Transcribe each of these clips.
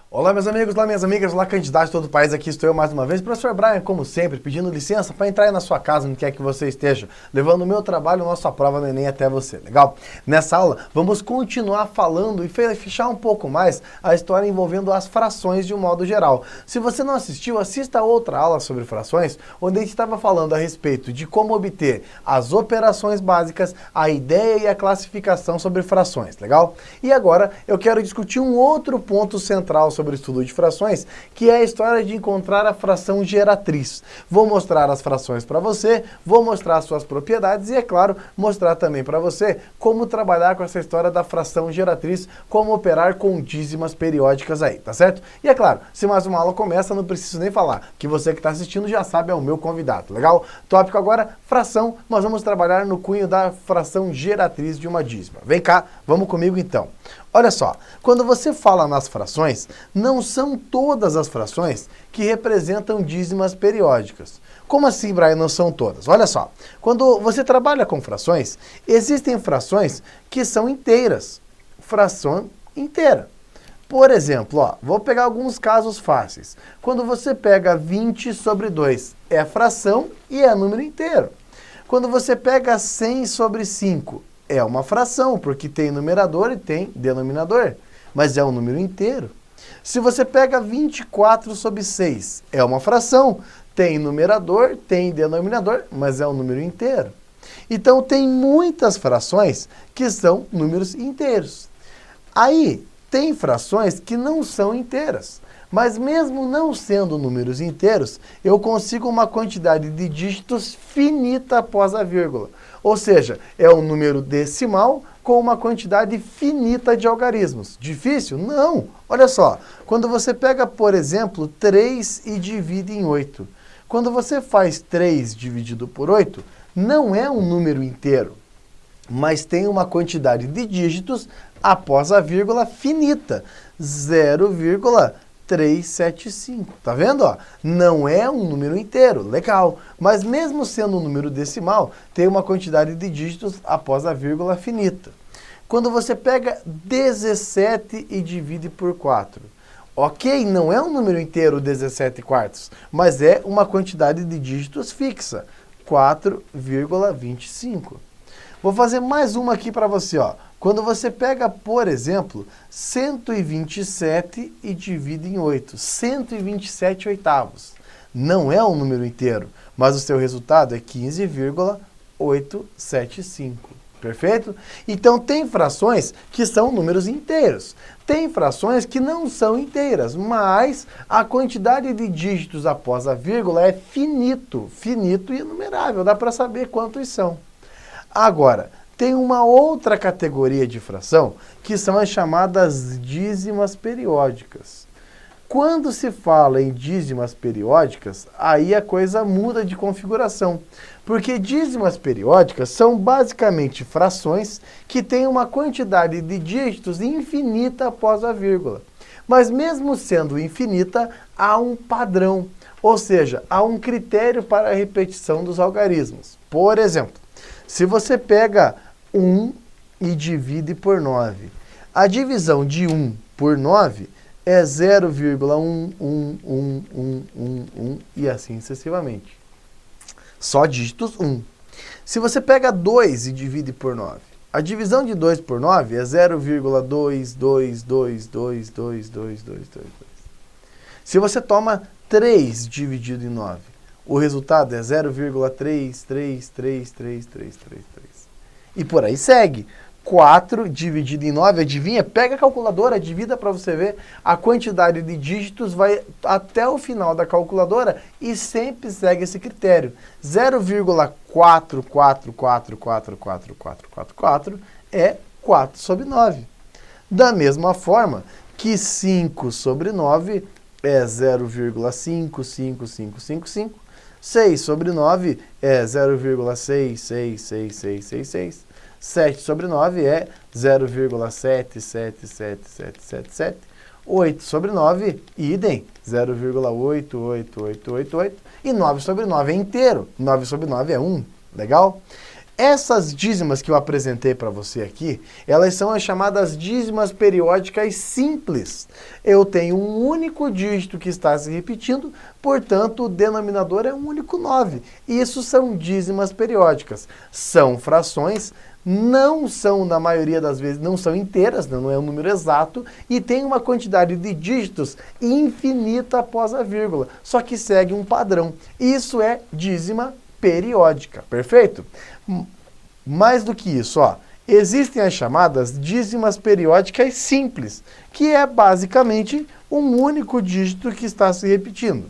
Olá meus amigos, olá minhas amigas, olá candidatos de todo o país, aqui estou eu mais uma vez, professor Brian, como sempre, pedindo licença para entrar aí na sua casa, onde quer que você esteja, levando o meu trabalho, nossa prova no Enem até você, legal? Nessa aula, vamos continuar falando e fechar um pouco mais a história envolvendo as frações de um modo geral. Se você não assistiu, assista a outra aula sobre frações, onde a gente estava falando a respeito de como obter as operações básicas, a ideia e a classificação sobre frações, legal? E agora, eu quero discutir um outro ponto central sobre o estudo de frações, que é a história de encontrar a fração geratriz. Vou mostrar as frações para você, vou mostrar suas propriedades e, é claro, mostrar também para você como trabalhar com essa história da fração geratriz, como operar com dízimas periódicas aí, tá certo? E é claro, se mais uma aula começa, não preciso nem falar, que você que está assistindo já sabe, é o meu convidado, legal? Tópico agora, fração, nós vamos trabalhar no cunho da fração geratriz de uma dízima. Vem cá, vamos comigo então. Olha só, quando você fala nas frações, não são todas as frações que representam dízimas periódicas. Como assim, Brian, não são todas? Olha só, quando você trabalha com frações, existem frações que são inteiras. Fração inteira. Por exemplo, ó, vou pegar alguns casos fáceis. Quando você pega 20 sobre 2, é fração e é número inteiro. Quando você pega 100 sobre 5, é uma fração, porque tem numerador e tem denominador, mas é um número inteiro. Se você pega 24 sobre 6, é uma fração, tem numerador, tem denominador, mas é um número inteiro. Então, tem muitas frações que são números inteiros. Aí, tem frações que não são inteiras, mas mesmo não sendo números inteiros, eu consigo uma quantidade de dígitos finita após a vírgula. Ou seja, é um número decimal com uma quantidade finita de algarismos. Difícil? Não! Olha só, quando você pega, por exemplo, 3 e divide em 8. Quando você faz 3 dividido por 8, não é um número inteiro, mas tem uma quantidade de dígitos após a vírgula finita, 0,375. Tá vendo? Ó? Não é um número inteiro, legal. Mas mesmo sendo um número decimal, tem uma quantidade de dígitos após a vírgula finita. Quando você pega 17 e divide por 4, ok, não é um número inteiro 17 quartos, mas é uma quantidade de dígitos fixa, 4,25. Vou fazer mais uma aqui para você, ó. Quando você pega, por exemplo, 127 e divide em 8, 127 oitavos. Não é um número inteiro, mas o seu resultado é 15,875. Perfeito? Então, tem frações que são números inteiros. Tem frações que não são inteiras, mas a quantidade de dígitos após a vírgula é finito e inumerável. Dá para saber quantos são. Agora, tem uma outra categoria de fração, que são as chamadas dízimas periódicas. Quando se fala em dízimas periódicas, aí a coisa muda de configuração. Porque dízimas periódicas são basicamente frações que têm uma quantidade de dígitos infinita após a vírgula. Mas mesmo sendo infinita, há um padrão, ou seja, há um critério para a repetição dos algarismos. Por exemplo, se você pega 1 e divide por 9, a divisão de 1 por 9 é 0,11111 e assim sucessivamente. Só dígitos 1. Se você pega 2 e divide por 9, a divisão de 2 por 9 é 0,222222222. Se você toma 3 dividido em 9, o resultado é 0,3333333. E por aí segue. 4 dividido em 9, adivinha? Pega a calculadora, divida para você ver. A quantidade de dígitos vai até o final da calculadora e sempre segue esse critério. 0,44444444 é 4 sobre 9. Da mesma forma que 5 sobre 9 é 0,55555. 6 sobre 9 é 0,666666. 7 sobre 9 é 0,777777. 8 sobre 9, idem, 0,88888. E 9 sobre 9 é inteiro. 9 sobre 9 é 1. Legal? Essas dízimas que eu apresentei para você aqui, elas são as chamadas dízimas periódicas simples. Eu tenho um único dígito que está se repetindo, portanto o denominador é um único 9. Isso são dízimas periódicas. São frações, não são, na maioria das vezes, não são inteiras, não é um número exato, e tem uma quantidade de dígitos infinita após a vírgula, só que segue um padrão. Isso é dízima periódica, perfeito? Mais do que isso, ó, existem as chamadas dízimas periódicas simples, que é basicamente um único dígito que está se repetindo.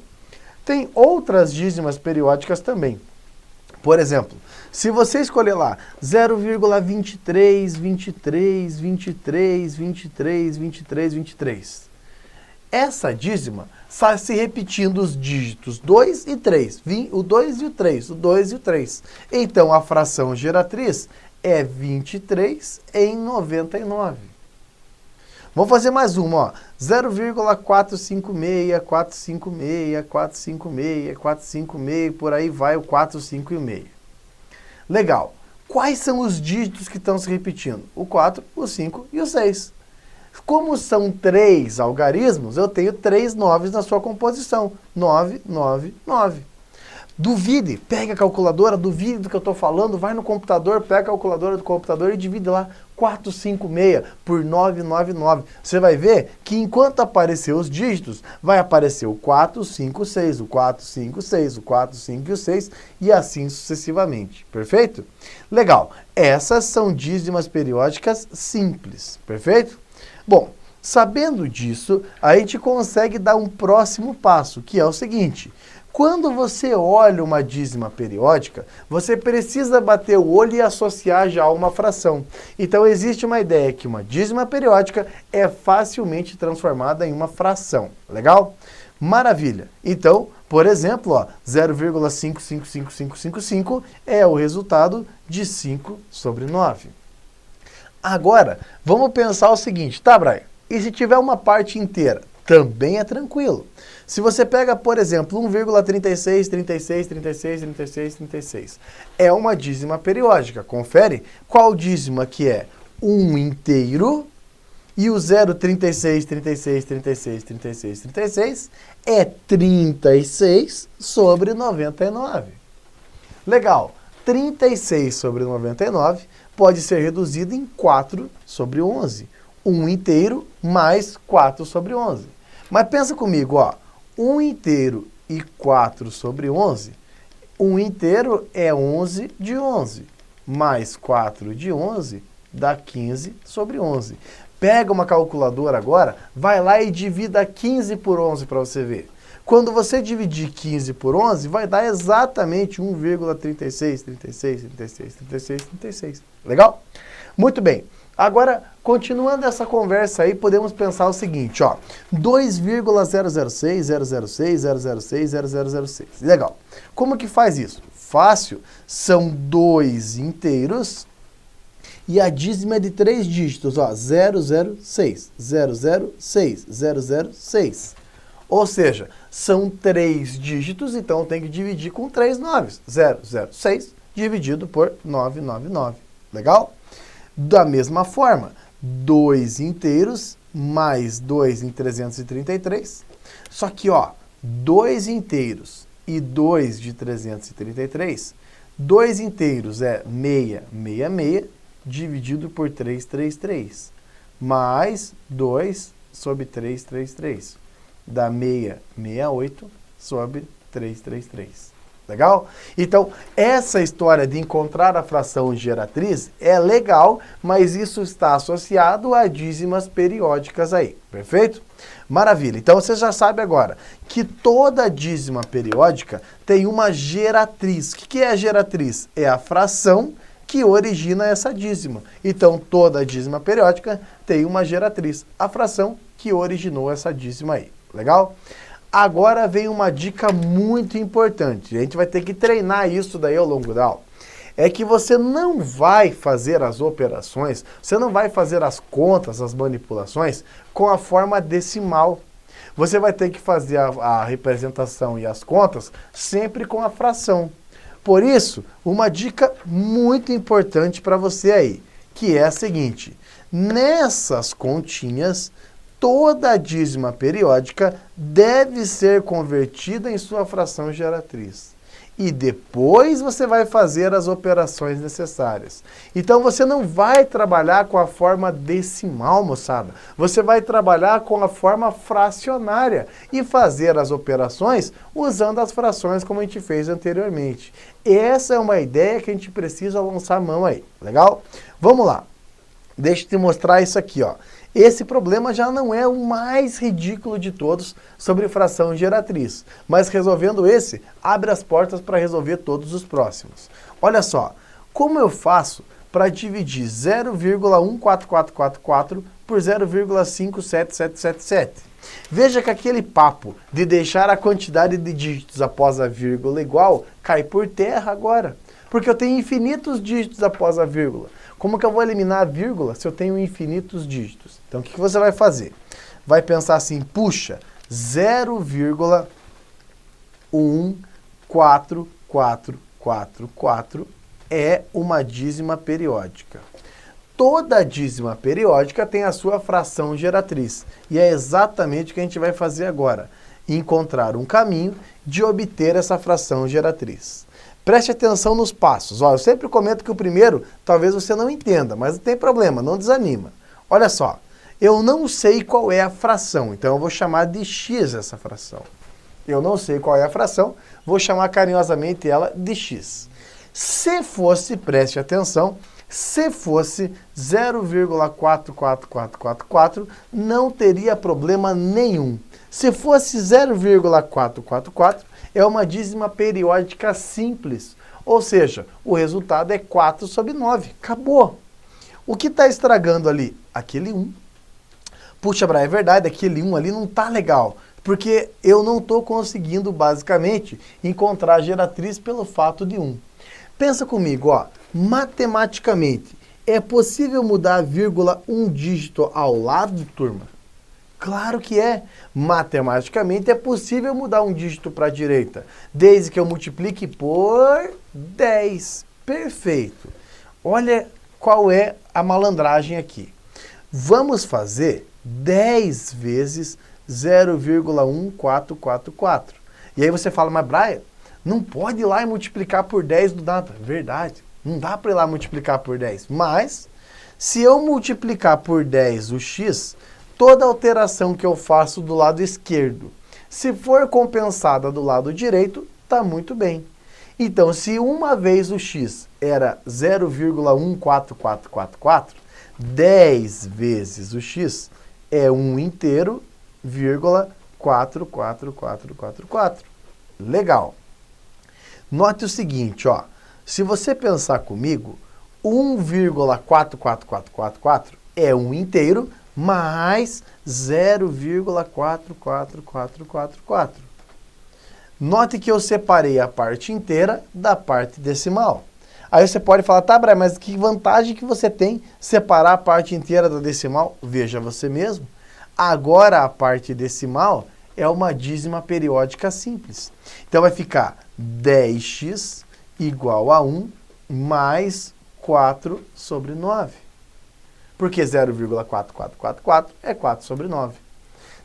Tem outras dízimas periódicas também. Por exemplo, se você escolher lá 0,23, 23, 23, 23, 23, 23, essa dízima está se repetindo os dígitos 2 e 3, o 2 e o 3, o 2 e o 3. Então, a fração geratriz é 23 em 99. Vamos fazer mais uma, ó. 0,456, 456, 456, 456, por aí vai o 4, 5 e meio. Legal. Quais são os dígitos que estão se repetindo? O 4, o 5 e o 6. Como são 3 algarismos, eu tenho 3 noves na sua composição. 9, 9, 9. Duvide, pega a calculadora, duvide do que eu estou falando, vai no computador, pega a calculadora do computador e divide lá 456 por 999. Você vai ver que enquanto aparecer os dígitos, vai aparecer o 4, 5, 6, o 4, 5, 6, o 4, 5 e o 6 e assim sucessivamente. Perfeito? Legal. Essas são dízimas periódicas simples. Perfeito? Bom, sabendo disso, a gente consegue dar um próximo passo, que é o seguinte: quando você olha uma dízima periódica, você precisa bater o olho e associar já a uma fração. Então existe uma ideia que uma dízima periódica é facilmente transformada em uma fração. Legal? Maravilha! Então, por exemplo, ó, 0,555555 é o resultado de 5 sobre 9. Agora, vamos pensar o seguinte, tá, Brian? E se tiver uma parte inteira? Também é tranquilo. Se você pega, por exemplo, 1,36, 36, 36, 36, 36, é uma dízima periódica. Confere qual dízima que é 1 inteiro e o 0,36, 36, 36, 36, 36 é 36 sobre 99. Legal. 36 sobre 99 pode ser reduzido em 4 sobre 11. 1 inteiro mais 4 sobre 11. Mas pensa comigo, ó. 1 inteiro e 4 sobre 11. 1 inteiro é 11 de 11. Mais 4 de 11 dá 15 sobre 11. Pega uma calculadora agora, vai lá e divida 15 por 11 para você ver. Quando você dividir 15 por 11, vai dar exatamente 1,36, 36, 36, 36, 36. Legal? Muito bem. Agora, continuando essa conversa aí, podemos pensar o seguinte, ó. 2,006, 006, 006, 0006. Legal. Como que faz isso? Fácil. São 2 inteiros e a dízima é de 3 dígitos, ó. 006, 006, 006. Ou seja, são 3 dígitos, então tem que dividir com 3 noves. 006 dividido por 999. Legal? Da mesma forma, 2 inteiros mais 2 em 333. Só que, ó, 2 inteiros e 2 de 333, 2 inteiros é 666 dividido por 333. Mais 2 sobre 333. Dá 668 sobre 333. Legal? Então, essa história de encontrar a fração geratriz é legal, mas isso está associado a dízimas periódicas aí. Perfeito? Maravilha. Então, você já sabe agora que toda dízima periódica tem uma geratriz. O que é a geratriz? É a fração que origina essa dízima. Então, toda dízima periódica tem uma geratriz. A fração que originou essa dízima aí. Legal? Agora vem uma dica muito importante. A gente vai ter que treinar isso daí ao longo da aula. É que você não vai fazer as operações, você não vai fazer as contas, as manipulações com a forma decimal. Você vai ter que fazer a representação e as contas sempre com a fração. Por isso, uma dica muito importante para você aí, que é a seguinte: nessas continhas, toda a dízima periódica deve ser convertida em sua fração geratriz. E depois você vai fazer as operações necessárias. Então você não vai trabalhar com a forma decimal, moçada. Você vai trabalhar com a forma fracionária e fazer as operações usando as frações como a gente fez anteriormente. Essa é uma ideia que a gente precisa lançar a mão aí, legal? Vamos lá. Deixa eu te mostrar isso aqui, ó. Esse problema já não é o mais ridículo de todos sobre fração geratriz, mas resolvendo esse, abre as portas para resolver todos os próximos. Olha só, como eu faço para dividir 0,14444 por 0,57777? Veja que aquele papo de deixar a quantidade de dígitos após a vírgula igual cai por terra agora, porque eu tenho infinitos dígitos após a vírgula. Como que eu vou eliminar a vírgula se eu tenho infinitos dígitos? Então, o que você vai fazer? Vai pensar assim, puxa, 0,14444 é uma dízima periódica. Toda dízima periódica tem a sua fração geratriz. E é exatamente o que a gente vai fazer agora. Encontrar um caminho de obter essa fração geratriz. Preste atenção nos passos. Ó, eu sempre comento que o primeiro, talvez você não entenda, mas não tem problema, não desanima. Olha só, eu não sei qual é a fração, então eu vou chamar de x essa fração. Eu não sei qual é a fração, vou chamar carinhosamente ela de x. Se fosse, preste atenção, se fosse 0,44444, não teria problema nenhum. Se fosse 0,444, é uma dízima periódica simples. Ou seja, o resultado é 4 sobre 9. Acabou. O que está estragando ali? Aquele 1. Puxa, Brian, é verdade, aquele 1 ali não está legal. Porque eu não estou conseguindo, basicamente, encontrar a geratriz pelo fato de 1. Pensa comigo, ó. Matematicamente, é possível mudar a vírgula um dígito ao lado, turma? Claro que é. Matematicamente é possível mudar um dígito para a direita, desde que eu multiplique por 10. Perfeito. Olha qual é a malandragem aqui. Vamos fazer 10 vezes 0,1444. E aí você fala, mas Brian, não pode ir lá e multiplicar por 10 do nada. Verdade, não dá para ir lá multiplicar por 10. Mas, se eu multiplicar por 10 o x, toda alteração que eu faço do lado esquerdo, se for compensada do lado direito, está muito bem. Então, se uma vez o x era 0,14444, 10 vezes o x é 1 inteiro, vírgula 44444. Legal. Note o seguinte, ó. Se você pensar comigo, 1,44444 é 1 inteiro, mais 0,44444. Note que eu separei a parte inteira da parte decimal. Aí você pode falar, tá, Brian, mas que vantagem que você tem separar a parte inteira da decimal? Veja você mesmo. Agora a parte decimal é uma dízima periódica simples. Então vai ficar 10x igual a 1 mais 4 sobre 9. Porque 0,4444 é 4 sobre 9.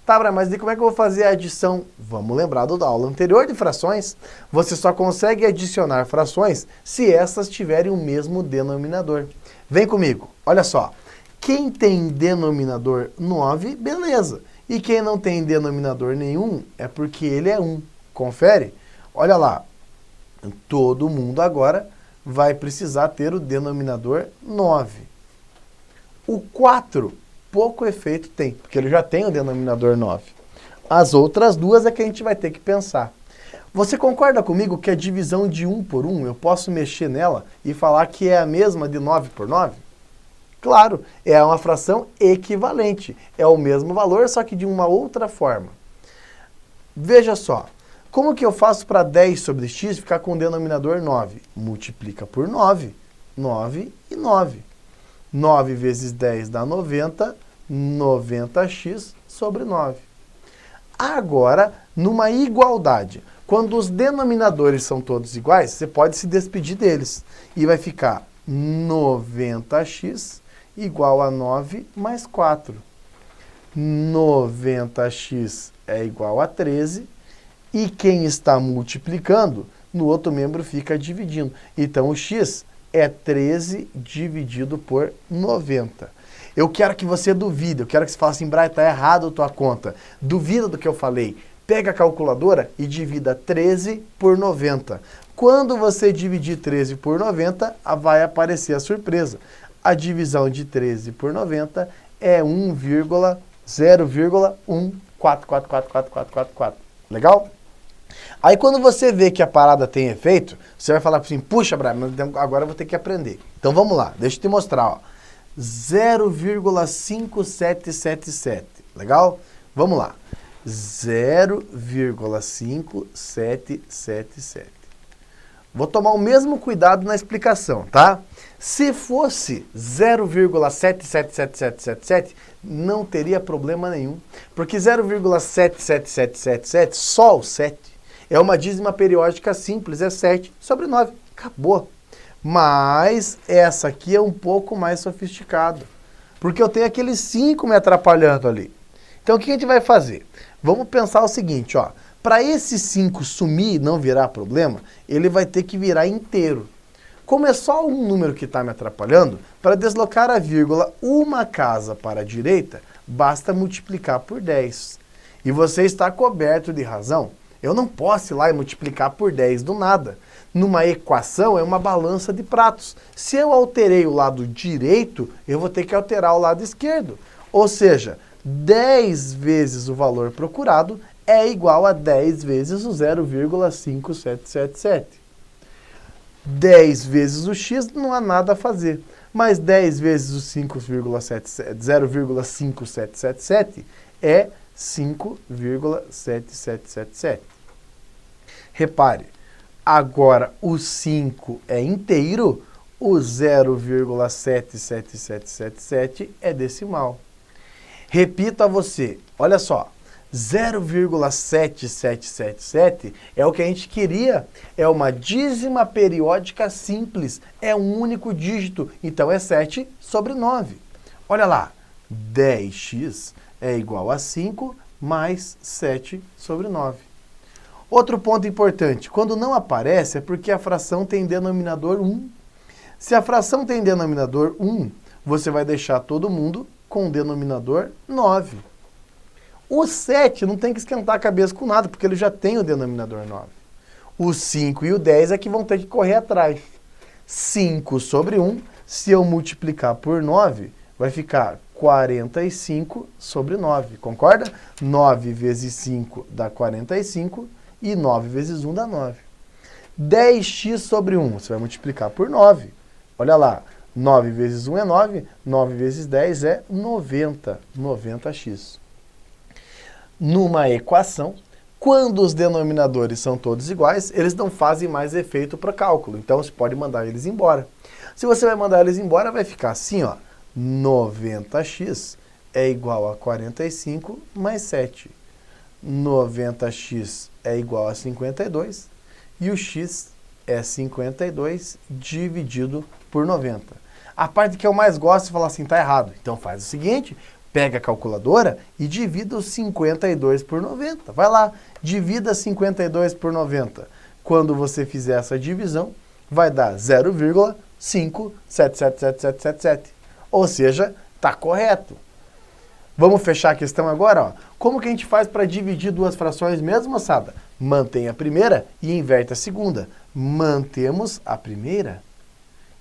Tá, Brian, mas como é que eu vou fazer a adição? Vamos lembrar da aula anterior de frações. Você só consegue adicionar frações se essas tiverem o mesmo denominador. Vem comigo, olha só. Quem tem denominador 9, beleza. E quem não tem denominador nenhum, é porque ele é 1. Confere? Olha lá. Todo mundo agora vai precisar ter o denominador 9. O 4, pouco efeito tem, porque ele já tem o denominador 9. As outras duas é que a gente vai ter que pensar. Você concorda comigo que a divisão de 1 por 1, eu posso mexer nela e falar que é a mesma de 9 por 9? Claro, é uma fração equivalente. É o mesmo valor, só que de uma outra forma. Veja só. Como que eu faço para 10 sobre x ficar com o denominador 9? Multiplica por 9. 9 e 9. 9 vezes 10 dá 90. 90x sobre 9. Agora, numa igualdade, quando os denominadores são todos iguais, você pode se despedir deles. E vai ficar 90x igual a 9 mais 4. 90x é igual a 13. E quem está multiplicando, no outro membro fica dividindo. Então, o x é 13 dividido por 90. Eu quero que você duvide, eu quero que você fale assim, Brian, está errado a tua conta. Duvida do que eu falei. Pega a calculadora e divida 13 por 90. Quando você dividir 13 por 90, vai aparecer a surpresa. A divisão de 13 por 90 é 0,1444444. Legal? Aí quando você vê que a parada tem efeito, você vai falar assim, puxa, Brian, mas agora eu vou ter que aprender. Então vamos lá, deixa eu te mostrar, ó. 0,5777, legal? Vamos lá. 0,5777. Vou tomar o mesmo cuidado na explicação, tá? Se fosse 0,77777, não teria problema nenhum. Porque 0,77777, só o 7, é uma dízima periódica simples, é 7 sobre 9. Acabou. Mas essa aqui é um pouco mais sofisticado. Porque eu tenho aqueles 5 me atrapalhando ali. Então o que a gente vai fazer? Vamos pensar o seguinte, ó. Para esse 5 sumir e não virar problema, ele vai ter que virar inteiro. Como é só um número que está me atrapalhando, para deslocar a vírgula uma casa para a direita, basta multiplicar por 10. E você está coberto de razão. Eu não posso ir lá e multiplicar por 10 do nada. Numa equação é uma balança de pratos. Se eu alterei o lado direito, eu vou ter que alterar o lado esquerdo. Ou seja, 10 vezes o valor procurado é igual a 10 vezes o 0,5777. 10 vezes o x não há nada a fazer. Mas 10 vezes o 0,5777 é 5,7777. Repare, agora o 5 é inteiro, o 0,77777 é decimal. Repito a você, olha só, 0,7777 é o que a gente queria, é uma dízima periódica simples, é um único dígito, então é 7 sobre 9. Olha lá, 10x é igual a 5 mais 7 sobre 9. Outro ponto importante, quando não aparece é porque a fração tem denominador 1. Se a fração tem denominador 1, você vai deixar todo mundo com denominador 9. O 7 não tem que esquentar a cabeça com nada, porque ele já tem o denominador 9. O 5 e o 10 é que vão ter que correr atrás. 5 sobre 1, se eu multiplicar por 9, vai ficar 45 sobre 9, concorda? 9 vezes 5 dá 45 e 9 vezes 1 dá 9. 10x sobre 1, você vai multiplicar por 9. Olha lá, 9 vezes 1 é 9, 9 vezes 10 é 90, 90x. Numa equação, quando os denominadores são todos iguais, eles não fazem mais efeito para cálculo, então você pode mandar eles embora. Se você vai mandar eles embora, vai ficar assim, ó, 90x é igual a 45 mais 7. 90x é igual a 52 e o x é 52 dividido por 90. A parte que eu mais gosto é falar assim, tá errado. Então faz o seguinte, pega a calculadora e divida os 52 por 90. Vai lá, divida 52 por 90. Quando você fizer essa divisão, vai dar 0,577777. Ou seja, está correto. Vamos fechar a questão agora? Ó. Como que a gente faz para dividir duas frações mesmo, moçada? Mantém a primeira e inverte a segunda. Mantemos a primeira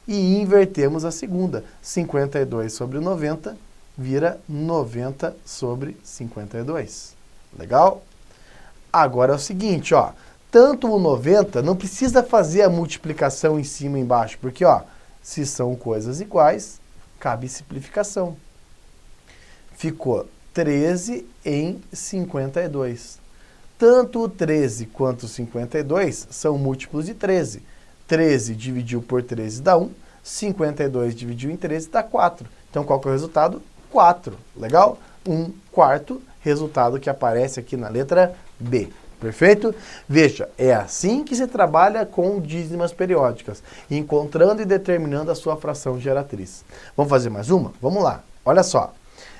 e invertemos a segunda. 52 sobre 90 vira 90 sobre 52. Legal? Agora é o seguinte, ó. Tanto o 90 não precisa fazer a multiplicação em cima e embaixo, porque, ó, se são coisas iguais, cabe simplificação. Ficou 13 em 52. Tanto o 13 quanto o 52 são múltiplos de 13. 13 dividiu por 13 dá 1, 52 dividiu em 13 dá 4. Então qual que é o resultado? 4. Legal? 1/4 resultado que aparece aqui na letra B. Perfeito? Veja, é assim que se trabalha com dízimas periódicas, encontrando e determinando a sua fração geratriz. Vamos fazer mais uma? Vamos lá. Olha só.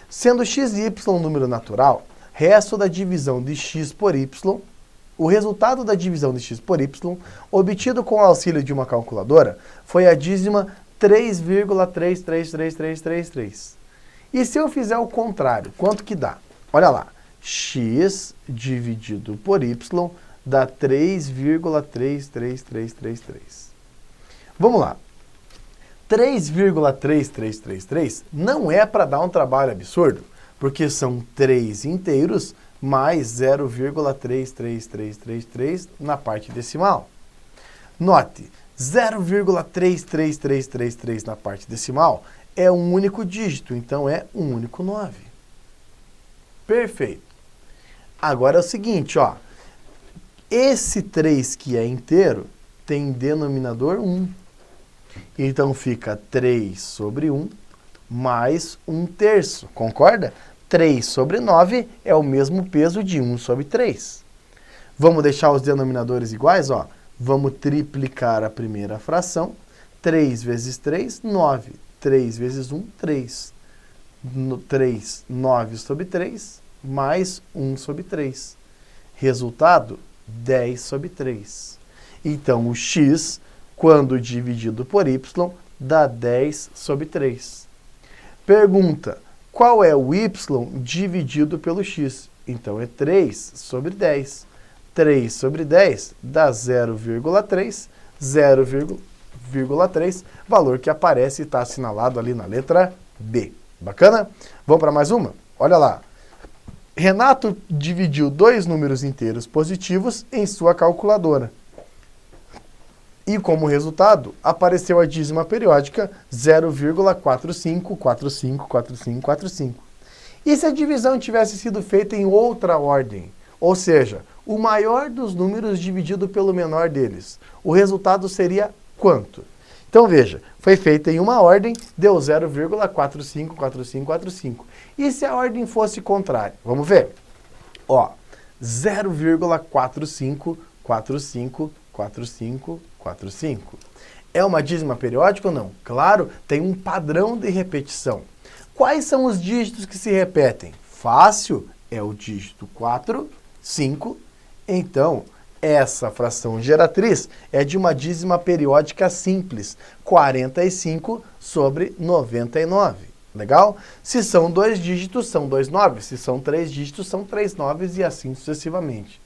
Sendo x e y um número natural, resto da divisão de x por y, o resultado da divisão de x por y, obtido com o auxílio de uma calculadora, foi a dízima 3,333333. E se eu fizer o contrário, quanto que dá? Olha lá. X dividido por y dá 3,33333. Vamos lá. 3,3333 não é para dar um trabalho absurdo, porque são 3 inteiros mais 0,33333 na parte decimal. Note, 0,33333 na parte decimal é um único dígito, então é um único 9. Perfeito. Agora é o seguinte, ó. Esse 3 que é inteiro tem denominador 1. Então fica 3 sobre 1 mais 1/3. Concorda? 3 sobre 9 é o mesmo peso de 1 sobre 3. Vamos deixar os denominadores iguais, ó. Vamos triplicar a primeira fração. 3 vezes 3, 9. 3 vezes 1, 3. 3, 9 sobre 3. Mais 1 sobre 3. Resultado, 10 sobre 3. Então, o x, quando dividido por y, dá 10 sobre 3. Pergunta, qual é o y dividido pelo x? Então, é 3 sobre 10. 3 sobre 10 dá 0,3. 0,3, valor que aparece e está assinalado ali na letra B. Bacana? Vamos para mais uma? Olha lá. Renato dividiu 2 números inteiros positivos em sua calculadora. E como resultado, apareceu a dízima periódica 0,45454545. E se a divisão tivesse sido feita em outra ordem? Ou seja, o maior dos números dividido pelo menor deles. O resultado seria quanto? Então veja, foi feita em uma ordem, deu 0,454545. E se a ordem fosse contrária? Vamos ver? Ó, 0,45454545. É uma dízima periódica ou não? Claro, tem um padrão de repetição. Quais são os dígitos que se repetem? Fácil, é o dígito 4, 5. Então, essa fração geratriz é de uma dízima periódica simples, 45 sobre 99. Legal? Se são 2 dígitos, são 2 9. Se são 3 dígitos, são 3 9 e assim sucessivamente.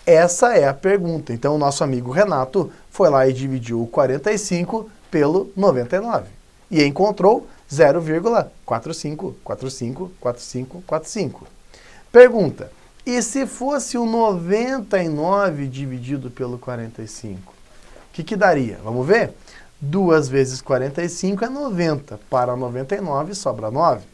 Essa é a pergunta. Então, o nosso amigo Renato foi lá e dividiu o 45 pelo 99. E encontrou 0,45454545. Pergunta. E se fosse o 99 dividido pelo 45? O que daria? Vamos ver? 2 vezes 45 é 90. Para 99 sobra 9.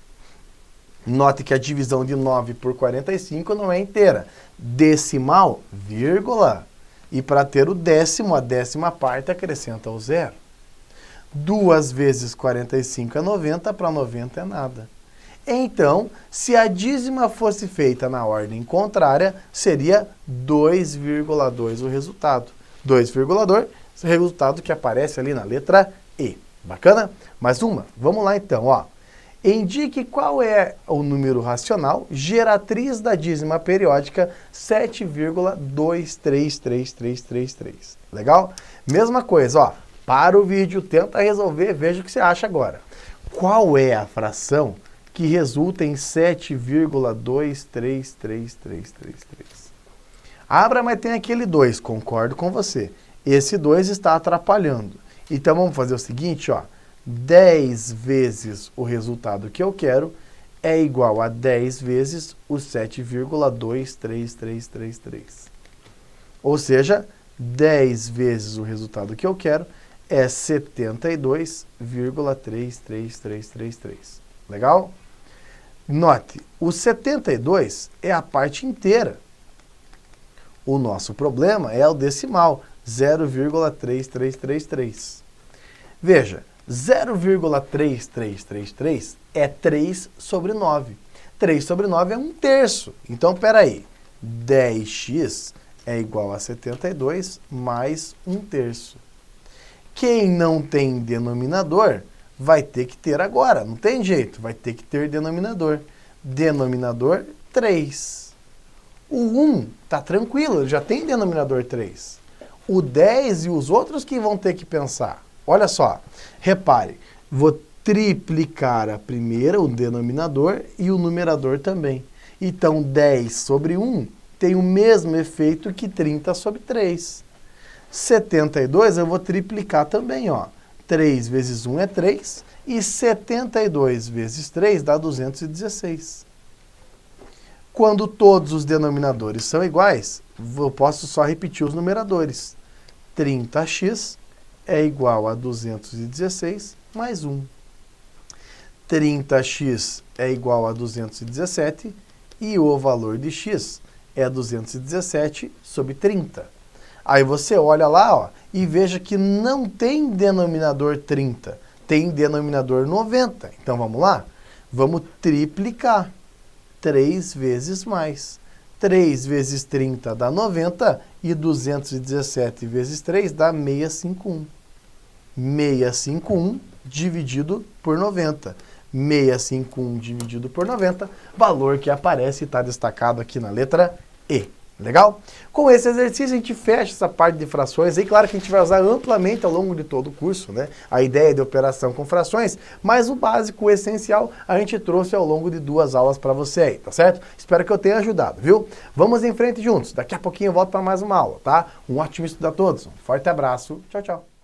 Note que a divisão de 9 por 45 não é inteira. Decimal, vírgula. E para ter o décimo, a décima parte acrescenta o 0. 2 vezes 45 é 90, para 90 é nada. Então, se a dízima fosse feita na ordem contrária, seria 2,2 o resultado. 2,2, resultado que aparece ali na letra E. Bacana? Mais uma? Vamos lá então, ó. Indique qual é o número racional geratriz da dízima periódica 7,233333. Legal? Mesma coisa, ó. Para o vídeo, tenta resolver, veja o que você acha agora. Qual é a fração que resulta em 7,233333? Abra, mas tem aquele 2, concordo com você. Esse 2 está atrapalhando. Então vamos fazer o seguinte, ó. 10 vezes o resultado que eu quero é igual a 10 vezes o 7,23333. Ou seja, 10 vezes o resultado que eu quero é 72,33333. Legal? Note, o 72 é a parte inteira. O nosso problema é o decimal, 0,3333. Veja, 0,3333 é 3 sobre 9. 3 sobre 9 é 1/3. Então, peraí, 10x é igual a 72 mais 1/3. Quem não tem denominador vai ter que ter agora, não tem jeito, vai ter que ter denominador. Denominador 3. O 1 tá tranquilo, ele já tem denominador 3. O 10 e os outros que vão ter que pensar. Olha só, repare, vou triplicar a primeira, o denominador, e o numerador também. Então, 10 sobre 1 tem o mesmo efeito que 30 sobre 3. 72 eu vou triplicar também, ó. 3 vezes 1 é 3, e 72 vezes 3 dá 216. Quando todos os denominadores são iguais, eu posso só repetir os numeradores. 30x é igual a 216 mais 1. 30x é igual a 217 e o valor de x é 217 sobre 30. Aí você olha lá, ó, e veja que não tem denominador 30, tem denominador 90. Então vamos lá? Vamos triplicar. 3 vezes mais. 3 vezes 30 dá 90 e 217 vezes 3 dá 651. 651 dividido por 90. 651 dividido por 90, valor que aparece e está destacado aqui na letra E. Legal? Com esse exercício a gente fecha essa parte de frações aí, claro que a gente vai usar amplamente ao longo de todo o curso, né? A ideia de operação com frações, mas o básico, o essencial, a gente trouxe ao longo de 2 aulas para você aí, tá certo? Espero que eu tenha ajudado, viu? Vamos em frente juntos, daqui a pouquinho eu volto para mais uma aula, tá? Um ótimo estudo a todos, um forte abraço, tchau, tchau!